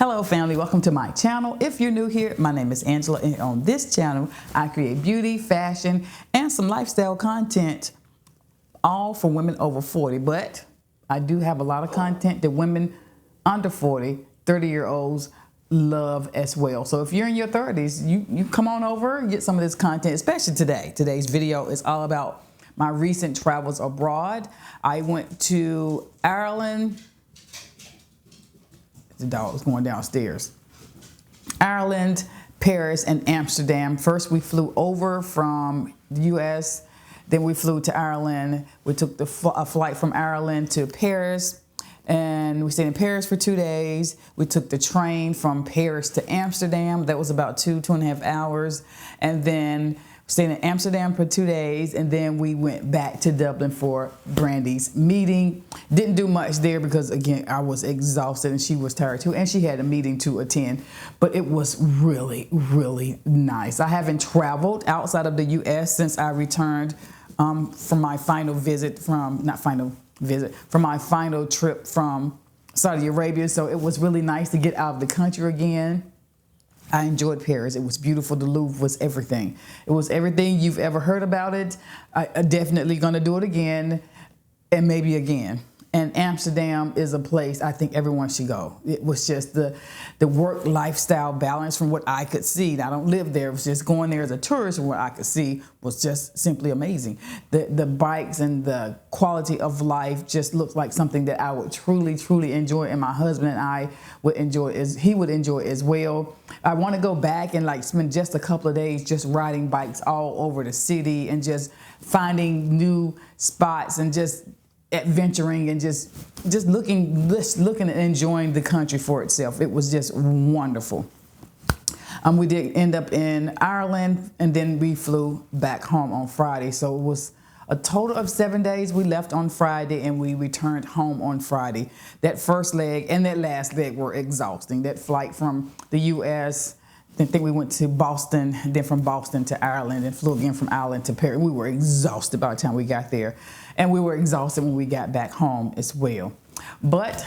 Hello family, welcome to my channel. If you're new here, my name is Angela, and on this channel I create beauty, fashion, and some lifestyle content, all for women over 40. But I do have a lot of content that women under 40, 30-year-olds love as well. So if you're in your 30s, you come on over and get some of this content, especially today. Today's video is all about my recent travels abroad. I went to Ireland. The dog was going downstairs. Ireland, Paris, and Amsterdam. First, we flew over from the U.S. Then we flew to Ireland. We took a flight from Ireland to Paris, and we stayed in Paris for 2 days. We took the train from Paris to Amsterdam. That was about two and a half hours. And then stayed in Amsterdam for 2 days, and then we went back to Dublin for Brandy's meeting. Didn't do much there because, again, I was exhausted and she was tired too, and she had a meeting to attend. But it was really, really nice. I haven't traveled outside of the U.S. since I returned from my final visit from, from my final trip from Saudi Arabia. So it was really nice to get out of the country again. I enjoyed Paris. It was beautiful. The Louvre was everything. It was everything you've ever heard about it. I definitely going to do it again, and maybe again. And Amsterdam is a place I think everyone should go. It was just the work lifestyle balance from what I could see. I don't live there. It was just going there as a tourist, and what I could see was just simply amazing. The bikes and the quality of life just looked like something that I would truly, truly enjoy, and my husband and I would enjoy he would enjoy as well. I want to go back and like spend just a couple of days just riding bikes all over the city and just finding new spots and just adventuring and just looking and enjoying the country for itself. It was just wonderful. We did end up in Ireland, and then we flew back home on Friday. So it was a total of 7 days. We left on Friday and we returned home on Friday. That first leg and that last leg were exhausting. That flight from the U.S., I think we went to Boston, then from Boston to Ireland, and flew again from Ireland to Paris. We were exhausted by the time we got there, and we were exhausted when we got back home as well. But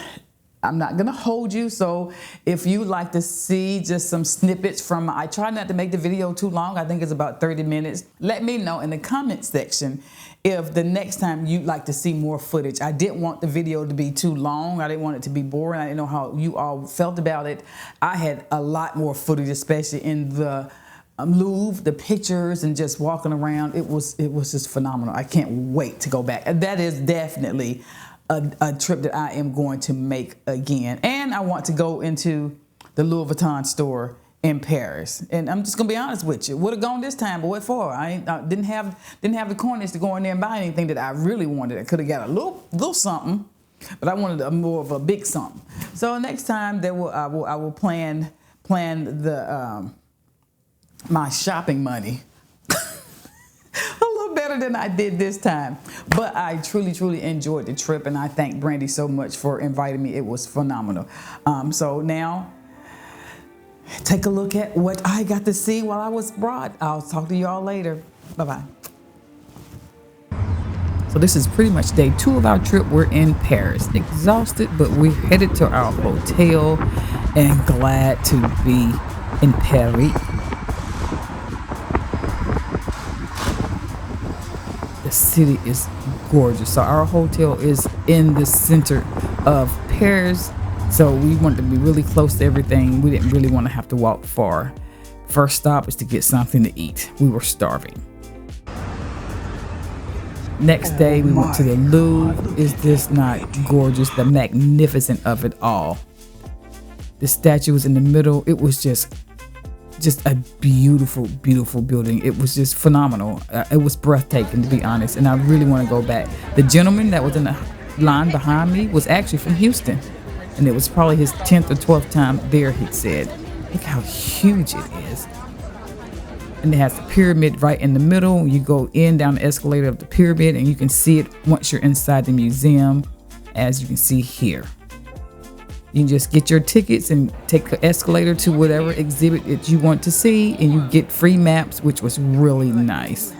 I'm not going to hold you, so if you'd like to see just some snippets from, I try not to make the video too long. I think it's about 30 minutes. Let me know in the comment section if the next time you'd like to see more footage. I didn't want the video to be too long. I didn't want it to be boring. I didn't know how you all felt about it. I had a lot more footage, especially in the Louvre, the pictures and just walking around. It was just phenomenal. I can't wait to go back. That is definitely a trip that I am going to make again. And I want to go into the Louis Vuitton store in Paris. And I'm just gonna be honest with you. Would have gone this time, but what for? I didn't have the coins to go in there and buy anything that I really wanted. I could have got a little something, but I wanted more of a big something. So next time I will plan the my shopping money a little better than I did this time. But I truly, truly enjoyed the trip, and I thank Brandy so much for inviting me. It was phenomenal. So now, take a look at what I got to see while I was abroad. I'll talk to you all later. Bye-bye. So this is pretty much day 2 of our trip. We're in Paris, exhausted, but we're headed to our hotel and glad to be in Paris. The city is gorgeous. So our hotel is in the center of Paris. So we wanted to be really close to everything. We didn't really want to have to walk far. First stop is to get something to eat. We were starving. Next day, we went to the Louvre. Is this not gorgeous? The magnificence of it all. The statue was in the middle. It was just a beautiful, beautiful building. It was just phenomenal. It was breathtaking, to be honest. And I really want to go back. The gentleman that was in the line behind me was actually from Houston. And it was probably his 10th or 12th time there, he said. Look how huge it is. And it has the pyramid right in the middle. You go down the escalator of the pyramid, and you can see it once you're inside the museum, as you can see here. You can just get your tickets and take the escalator to whatever exhibit that you want to see, and you get free maps, which was really nice.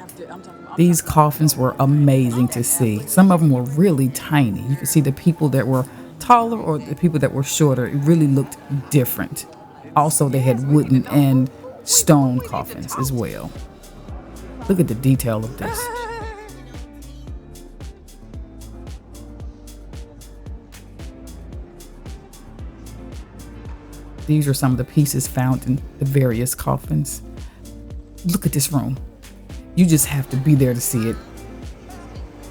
These coffins were amazing to see. Some of them were really tiny. You could see the people that were taller or the people that were shorter, it really looked different. Also, they had wooden and stone coffins as well. Look at the detail of this. These are some of the pieces found in the various coffins. Look at this room. You just have to be there to see it.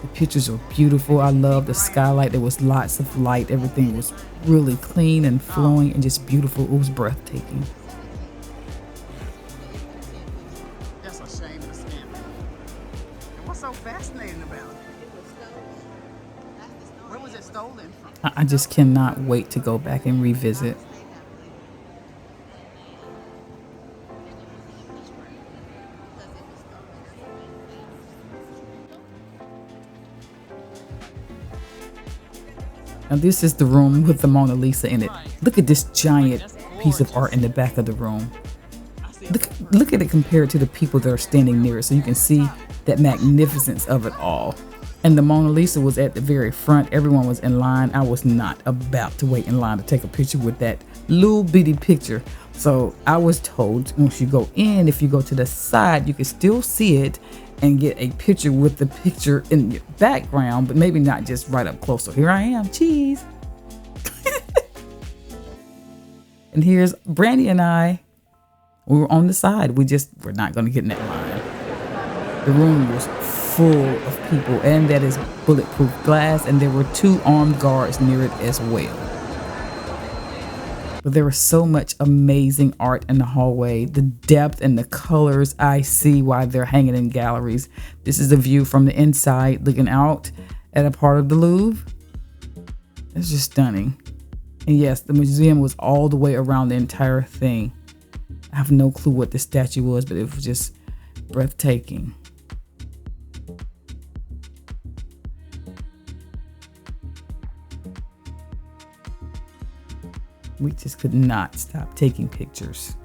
The pictures are beautiful. I love the skylight. There was lots of light. Everything was really clean and flowing and just beautiful. It was breathtaking. That's a shame to scam. And what's so fascinating about it? Where was it stolen from? I just cannot wait to go back and revisit. Now this is the room with the Mona Lisa in it. Look at this giant piece of art in the back of the room. Look at it compared to the people that are standing near it, so you can see that magnificence of it all. And the Mona Lisa was at the very front. Everyone was in line. I was not about to wait in line to take a picture with that little bitty picture. So I was told once you go in, if you go to the side, you can still see it and get a picture with the picture in your background, but maybe not just right up close. So here I am, cheese. And here's Brandy and I. We were on the side. We're not going to get in that line. The room was full of people, and that is bulletproof glass, and there were 2 armed guards near it as well. But there was so much amazing art in the hallway. The depth and the colors, I see why they're hanging in galleries. This is a view from the inside, looking out at a part of the Louvre. It's just stunning. And yes, the museum was all the way around the entire thing. I have no clue what the statue was, but it was just breathtaking. We just could not stop taking pictures.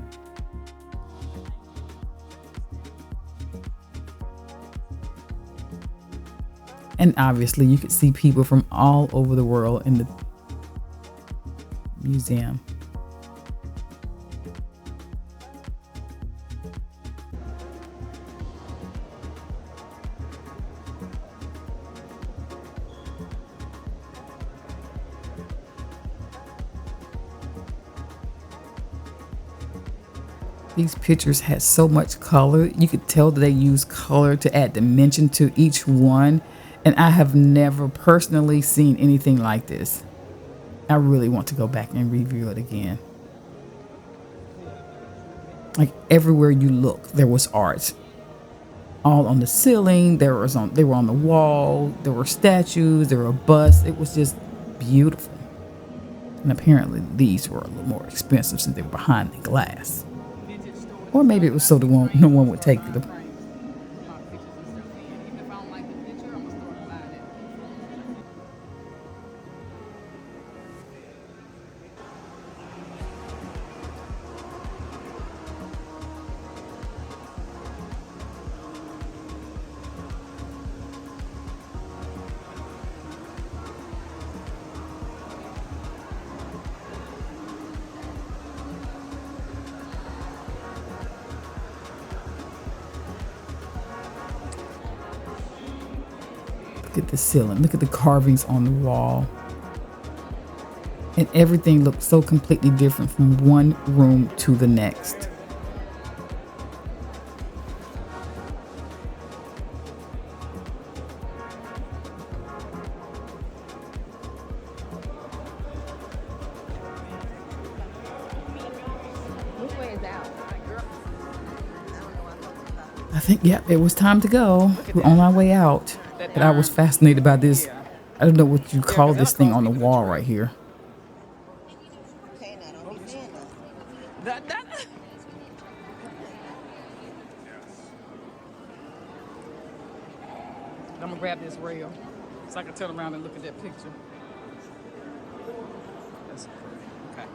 And obviously you could see people from all over the world in the museum. These pictures had so much color. You could tell that they used color to add dimension to each one. And I have never personally seen anything like this. I really want to go back and review it again. Like everywhere you look, there was art. All on the ceiling, they were on the wall, there were statues, there were busts. It was just beautiful. And apparently these were a little more expensive since they were behind the glass. Or maybe it was so no one would take them. Look at the ceiling. Look at the carvings on the wall. And everything looked so completely different from one room to the next. I think, yeah, it was time to go. We're on our way out. But I was fascinated by this. I don't know what you call this thing on the wall right here. I'm gonna grab this rail so I can turn around and look at that picture. Okay.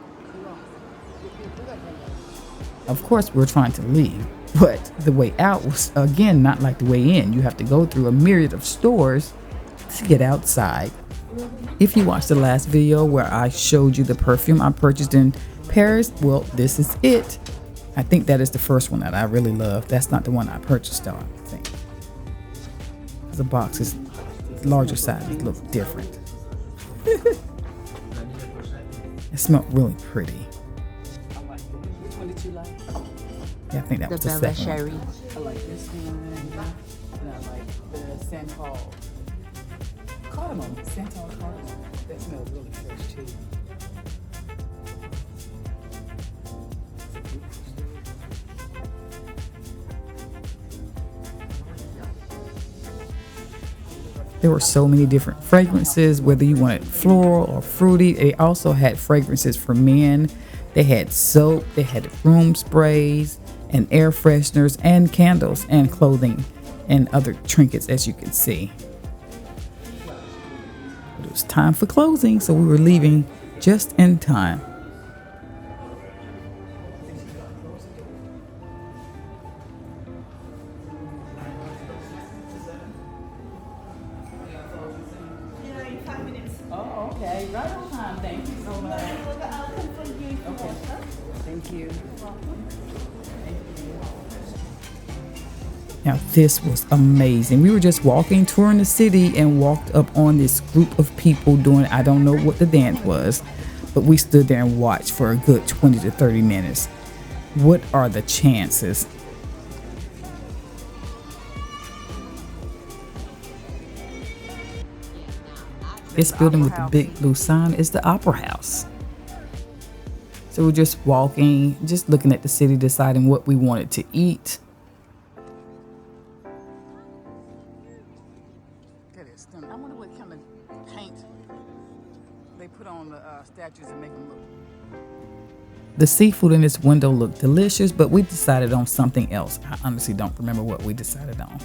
Of course, we're trying to leave, but the way out was, again, not like the way in. You have to go through a myriad of stores to get outside. If you watched the last video where I showed you the perfume I purchased in Paris, well, this is it. I think that is the first one that I really love. That's not the one I purchased though, I think. The box is larger size, it looks different. It smelled really pretty. Which one did you like? Yeah, I think that was the second one. I like this one, and I like the Santal cardamom. Santal cardamom. That smells really fresh too. There were so many different fragrances, whether you wanted floral or fruity. They also had fragrances for men. They had soap, they had room sprays and air fresheners and candles and clothing and other trinkets, as you can see. But it was time for closing, so we were leaving just in time. Oh, okay. Right on time. Thank you so much. Okay. Thank you. Now, this was amazing. We were just walking, touring the city, and walked up on this group of people doing, I don't know what the dance was, but we stood there and watched for a good 20 to 30 minutes. What are the chances? This building with the big blue sign is the Opera House. So we're just walking, just looking at the city, deciding what we wanted to eat. That is stunning. I wonder what kind of paint they put on the statues and make them look. The seafood in this window looked delicious, but we decided on something else. I honestly don't remember what we decided on.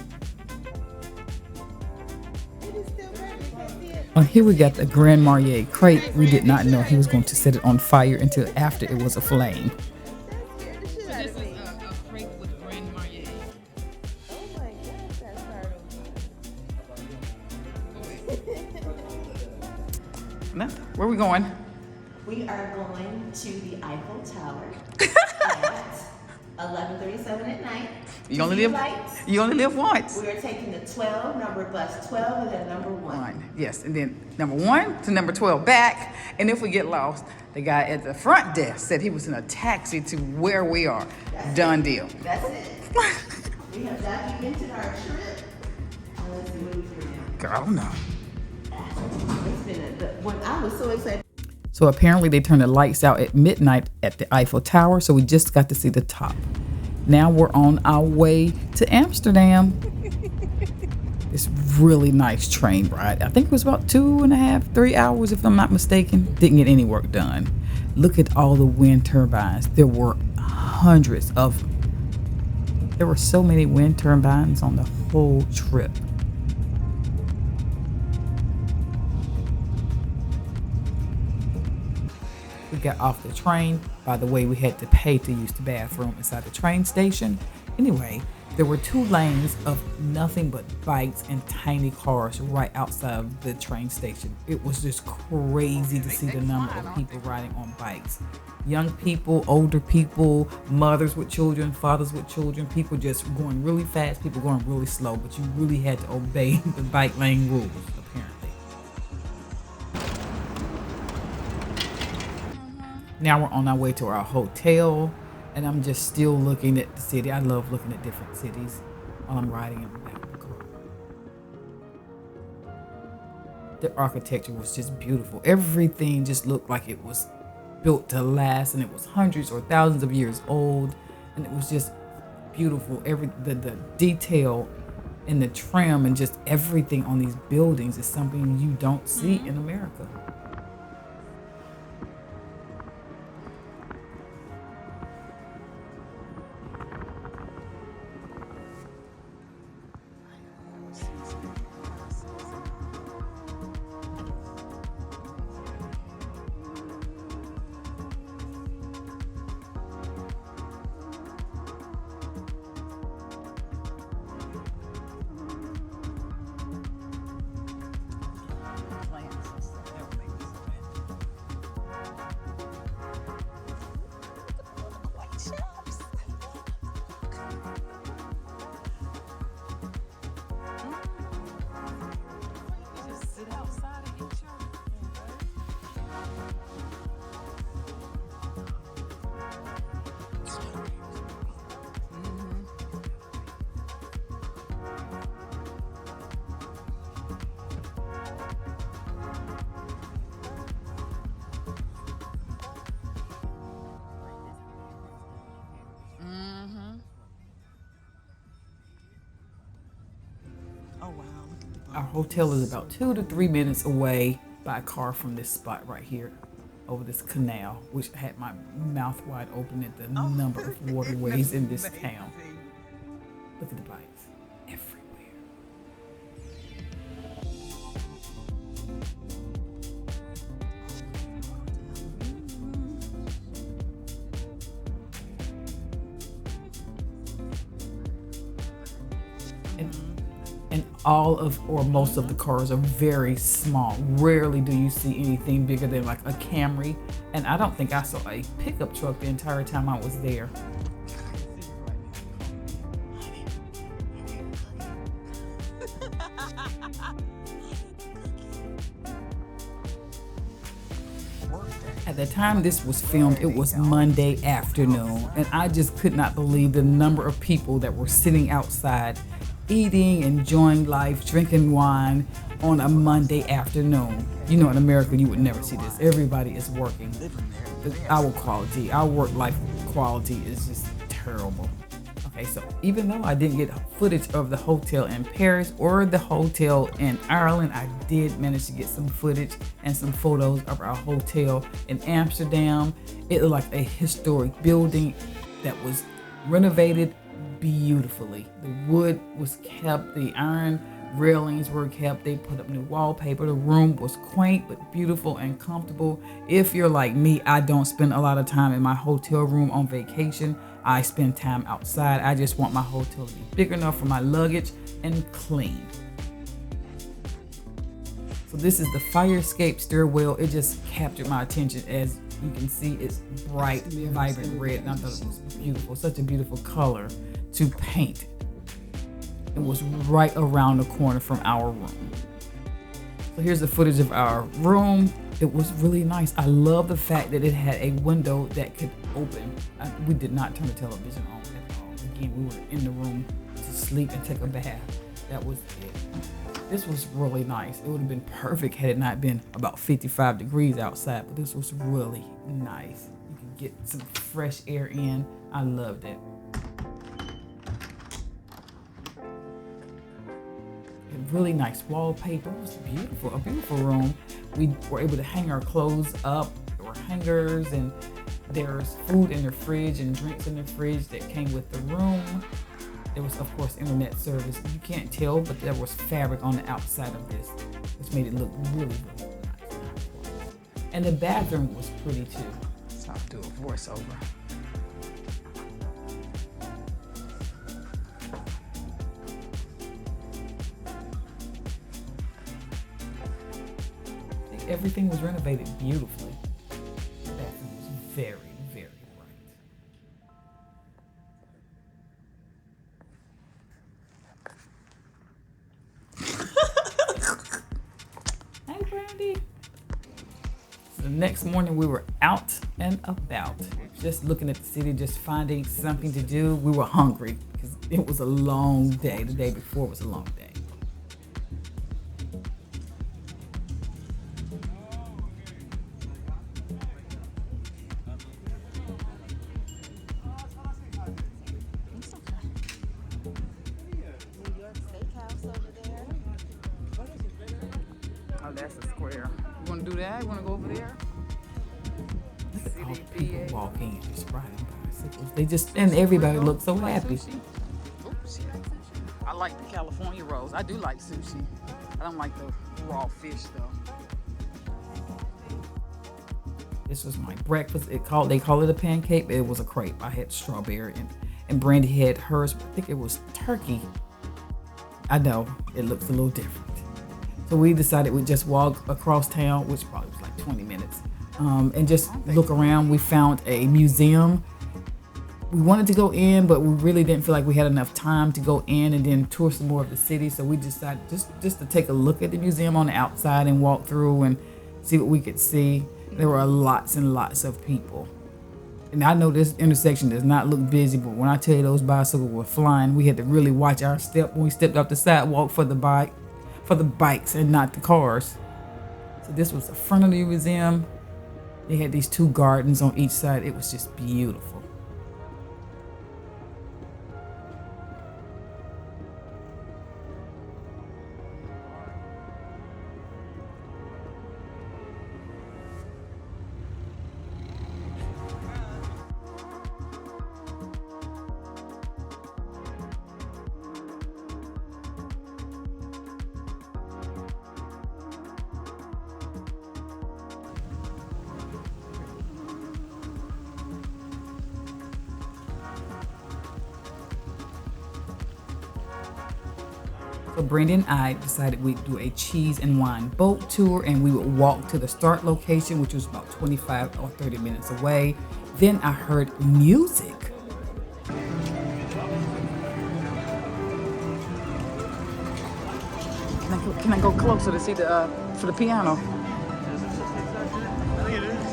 Oh, here we got the Grand Marnier crepe. We did not know he was going to set it on fire until after it was aflame. This is a crepe with Grand Marnier. Oh my gosh, that's hard. Now, where are we going? We are going to the Eiffel Tower at 11:37 at night. You only live once. We are taking the 12 number bus 12 and then number 1. Yes, and then number 1 to number 12 back. And if we get lost, the guy at the front desk said he was in a taxi to where we are. Done deal. That's it. We have documented our trip. Now let's see what we do now. Girl, no. It's been when I was so excited. So apparently they turned the lights out at midnight at the Eiffel Tower, so we just got to see the top. Now we're on our way to Amsterdam. This really nice train ride. I think it was about 2.5, 3 hours, if I'm not mistaken. Didn't get any work done. Look at all the wind turbines. There were hundreds of them. There were so many wind turbines on the whole trip. We got off the train. By the way, we had to pay to use the bathroom inside the train station. Anyway, there were 2 lanes of nothing but bikes and tiny cars right outside of the train station. It was just crazy to see the number of people riding on bikes. Young people, older people, mothers with children, fathers with children, people just going really fast, people going really slow, but you really had to obey the bike lane rules, apparently. Now we're on our way to our hotel, and I'm just still looking at the city. I love looking at different cities while I'm riding in the back of the car. The architecture was just beautiful. Everything just looked like it was built to last, and it was hundreds or thousands of years old, and it was just beautiful. The detail and the trim and just everything on these buildings is something you don't see in America. hotel is about 2 to 3 minutes away by car from this spot right here over this canal, which had my mouth wide open at the number of waterways in this town. Look at the bikes everywhere. And all of, or most of the cars are very small. Rarely do you see anything bigger than like a Camry. And I don't think I saw a pickup truck the entire time I was there. At the time this was filmed, it was Monday afternoon, and I just could not believe the number of people that were sitting outside, eating, enjoying life, drinking wine on a Monday afternoon. You know, in America, you would never see this. Everybody is working. Our work-life quality is just terrible. Okay, so even though I didn't get footage of the hotel in Paris or the hotel in Ireland, I did manage to get some footage and some photos of our hotel in Amsterdam. It looked like a historic building that was renovated beautifully. The wood was kept, the iron railings were kept, they put up new wallpaper. The room was quaint but beautiful and comfortable. If you're like me, I don't spend a lot of time in my hotel room on vacation. I spend time outside. I just want my hotel to be big enough for my luggage and clean. So this is the fire escape stairwell. It just captured my attention. As you can see, it's bright, vibrant red, and I thought it was beautiful. Such a beautiful color to paint. It was right around the corner from our room. So here's the footage of our room. It was really nice. I love the fact that it had a window that could open. We did not turn the television on at all. Again, we were in the room to sleep and take a bath. That was it. This was really nice. It would have been perfect had it not been about 55 degrees outside, but this was really nice. You could get some fresh air in. I loved it. Really nice wallpaper. It was beautiful, a beautiful room. We were able to hang our clothes up. There were hangers, and there's food in the fridge and drinks in the fridge that came with the room. There was, of course, internet service. You can't tell, but there was fabric on the outside of this, which made it look really, really nice. And the bathroom was pretty too. So I'll do a voiceover. Everything was renovated beautifully. The bathroom was very, very bright. Hey, Brandy. So the next morning we were out and about, just looking at the city, just finding something to do. We were hungry because it was a long day. The day before was a long day. Oh, that's a square. You want to do that? You want to go over there? Look at all the people walking and just riding bicycles. They just, and everybody looks so happy. Oops. I like the California rolls. I do like sushi. I don't like the raw fish though. This was my breakfast. They call it a pancake, but it was a crepe. I had strawberry and Brandy had hers. I think it was turkey. I know it looks a little different. So we decided we'd just walk across town, which probably was like 20 minutes, and just look around. We found a museum. We wanted to go in, but we really didn't feel like we had enough time to go in and then tour some more of the city. So we decided just to take a look at the museum on the outside and walk through and see what we could see. There were lots and lots of people. And I know this intersection does not look busy, but when I tell you those bicycles were flying, we had to really watch our step when we stepped off the sidewalk for the bikes and not the cars. So this was the front of the museum. They had these two gardens on each side. It was just beautiful. So Brandon and I decided we'd do a cheese and wine boat tour, and we would walk to the start location, which was about 25 or 30 minutes away. Then I heard music. Can I go closer to see for the piano? I think it is.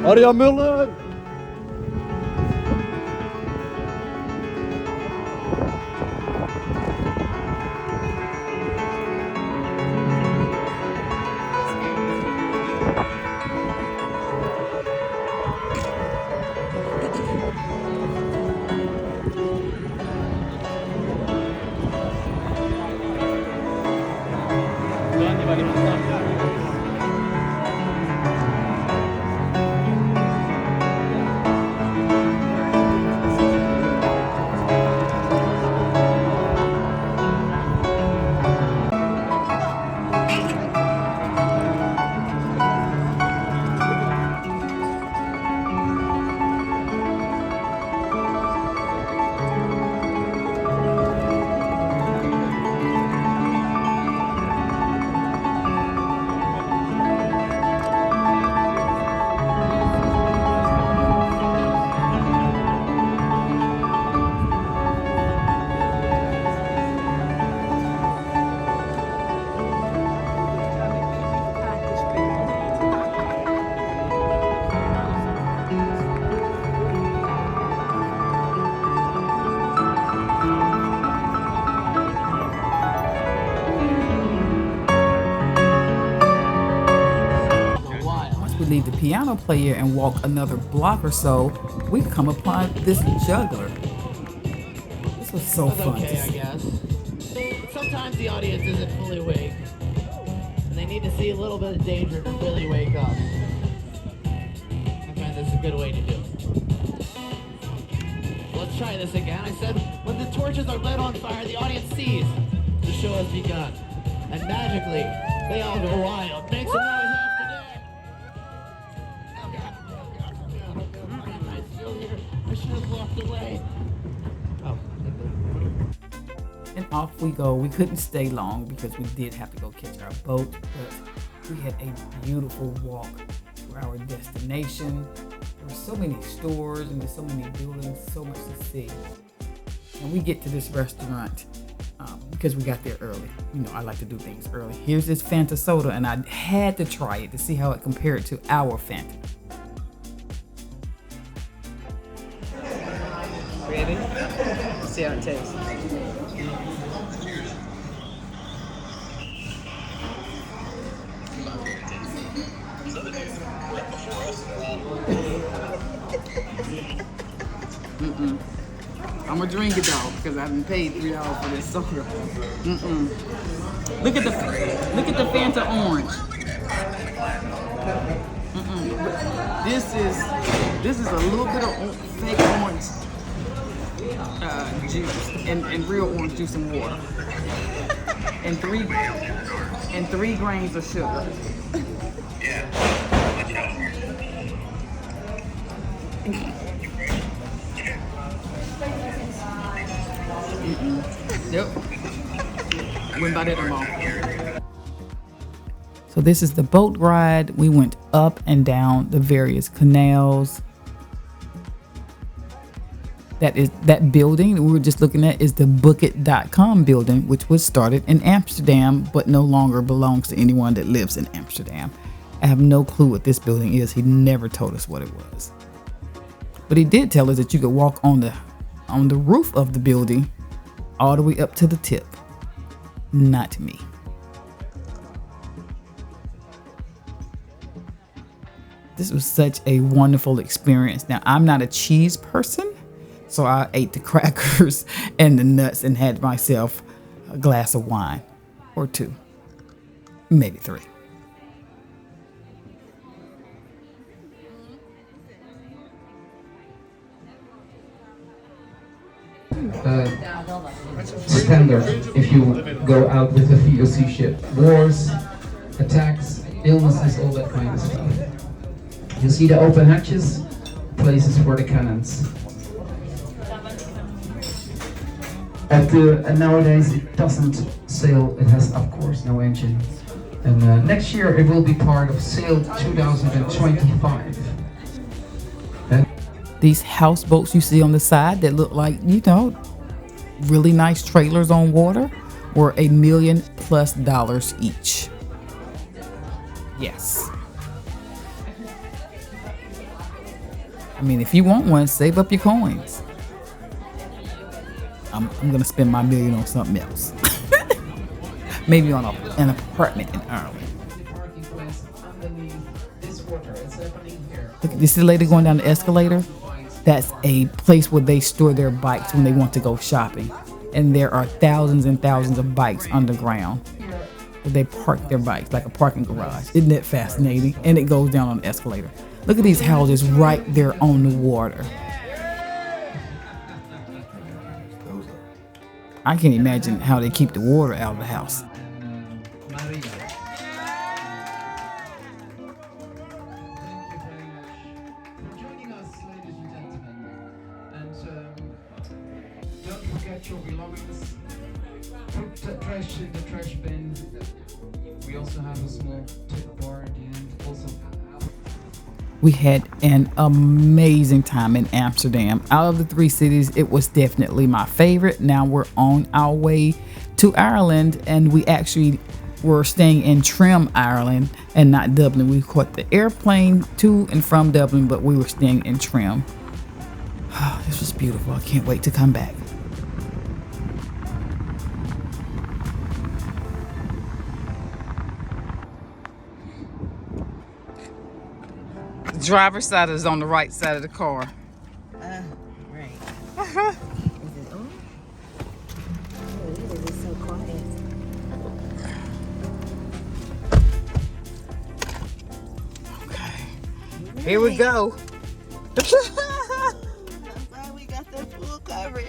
Arya Müller! We leave the piano player and walk another block or so, we come upon this juggler. This was so fun. Okay, I guess. Sometimes the audience isn't fully awake, and they need to see a little bit of danger to really wake up. I find this a good way to do it. Let's try this again. I said, when the torches are lit on fire, the audience sees the show has begun, and magically, they all go wild. Make some noise after that. I should have walked away. Oh. And off we go. We couldn't stay long because we did have to go catch our boat, but we had a beautiful walk to our destination. There were so many stores and there's so many buildings, so much to see. And we get to this restaurant because we got there early. You know, I like to do things early. Here's this Fanta soda, and I had to try it to see how it compared to our Fanta. Ready? Let's see how it tastes. I'm gonna drink it though because I haven't paid $3 for this soda. Look at the Fanta orange. This is a little bit of fake orange juice and real orange juice and water, and three grains of sugar. Yep. Went by that tomorrow. So this is the boat ride. We went up and down the various canals. That building we were just looking at is the Bookit.com building, which was started in Amsterdam, but no longer belongs to anyone that lives in Amsterdam. I have no clue what this building is. He never told us what it was. But he did tell us that you could walk on the roof of the building all the way up to the tip. Not me. This was such a wonderful experience. Now, I'm not a cheese person, so I ate the crackers and the nuts and had myself a glass of wine or two, maybe three. Standard if you go out with a VOC ship. Wars, attacks, illnesses, all that kind of stuff. You see the open hatches, places for the cannons. And nowadays it doesn't sail, it has of course no engine. And next year it will be part of Sail 2025. These houseboats you see on the side that look like, you know, really nice trailers on water were $1 million+ each. Yes. I mean, if you want one, save up your coins. I'm gonna spend my $1 million on something else. Maybe on an apartment in Ireland. Look, you see the lady going down the escalator? That's a place where they store their bikes when they want to go shopping. And there are thousands and thousands of bikes underground where they park their bikes like a parking garage. Isn't that fascinating? And it goes down on the escalator. Look at these houses right there on the water. I can't imagine how they keep the water out of the house. Your belongings. Put the trash in the trash bin. We also have a small tip bar at the end. Also, we had an amazing time in Amsterdam. Out of the 3 cities, it was definitely my favorite. Now we're on our way to Ireland, and we actually were staying in Trim, Ireland, and not Dublin. We caught the airplane to and from Dublin, but we were staying in Trim. This was beautiful. I can't wait to come back. The driver's side is on the right side of the car. Right. Is it on? Oh, it is so quiet. Okay. Here we go. I'm glad we got the full coverage.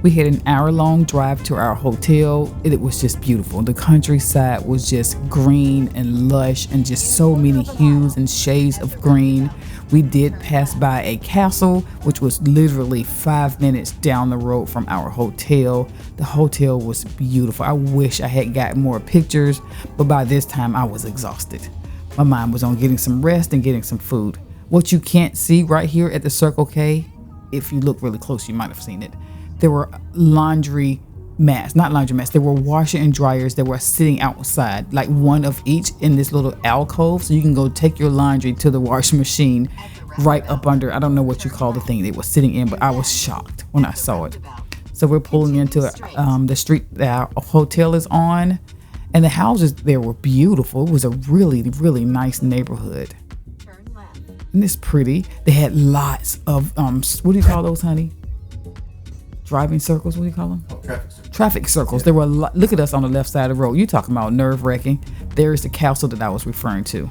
We had an hour-long drive to our hotel. It was just beautiful. The countryside was just green and lush and just so many hues and shades of green. We did pass by a castle, which was literally 5 minutes down the road from our hotel. The hotel was beautiful. I wish I had gotten more pictures, but by this time I was exhausted. My mind was on getting some rest and getting some food. What you can't see right here at the Circle K, if you look really close, you might have seen it. There were laundry mats, not laundry mats, there were washer and dryers that were sitting outside, like one of each in this little alcove. So you can go take your laundry to the washing machine right up under, I don't know what you call the thing they were sitting in, but I was shocked when I saw it. So we're pulling into the street that our hotel is on, and the houses there were beautiful. It was a really, really nice neighborhood. And it's pretty. They had lots of, what do you call those, honey? Driving circles, what do you call them? Oh, traffic circles. Traffic circles. There were look at us on the left side of the road. You're talking about nerve-wracking. There's the castle that I was referring to.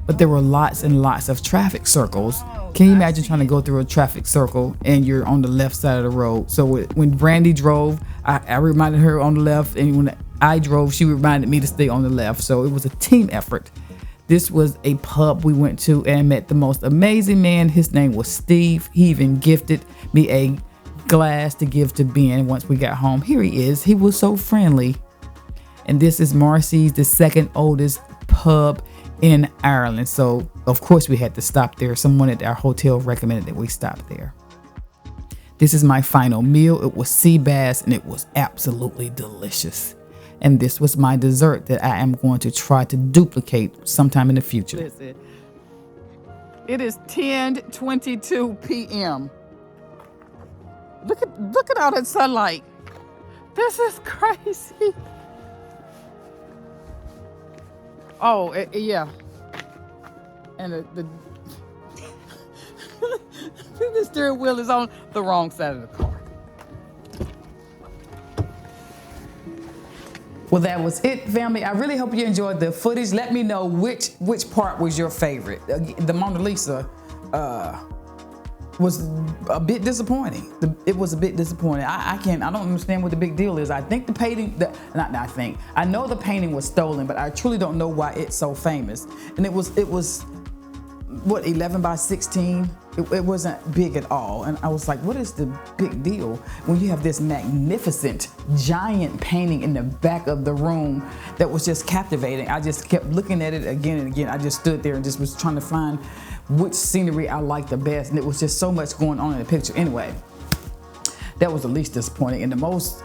But there were lots and lots of traffic circles. Can you imagine trying to go through a traffic circle and you're on the left side of the road? So when Brandy drove, I reminded her on the left, and when I drove, she reminded me to stay on the left. So it was a team effort. This was a pub we went to and met the most amazing man. His name was Steve. He even gifted me a glass to give to Ben once we got home. Here he is. He was so friendly. And this is Marcy's, the second oldest pub in Ireland. So, of course, we had to stop there. Someone at our hotel recommended that we stop there. This is my final meal. It was sea bass, and it was absolutely delicious. And this was my dessert that I am going to try to duplicate sometime in the future. Listen, it is 10:22 p.m. Look at all that sunlight. This is crazy. Oh, yeah. And the the steering wheel is on the wrong side of the car. Well, that was it, family. I really hope you enjoyed the footage. Let me know which part was your favorite. The Mona Lisa was a bit disappointing. It was a bit disappointing. I don't understand what the big deal is. I think the painting, I know the painting was stolen, but I truly don't know why it's so famous. And it was what, 11 by 16? It wasn't big at all. And I was like, what is the big deal when you have this magnificent giant painting in the back of the room that was just captivating? I just kept looking at it again and again. I just stood there and just was trying to find which scenery I liked the best. And it was just so much going on in the picture. Anyway, that was the least disappointing. And the most,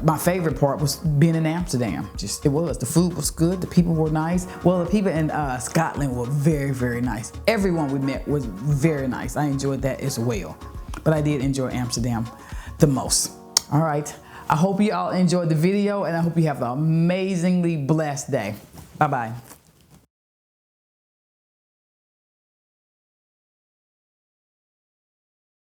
my favorite part was being in Amsterdam. It was. The food was good. The people were nice. Well, the people in Scotland were very, very nice. Everyone we met was very nice. I enjoyed that as well. But I did enjoy Amsterdam the most. All right. I hope you all enjoyed the video, and I hope you have an amazingly blessed day. Bye-bye.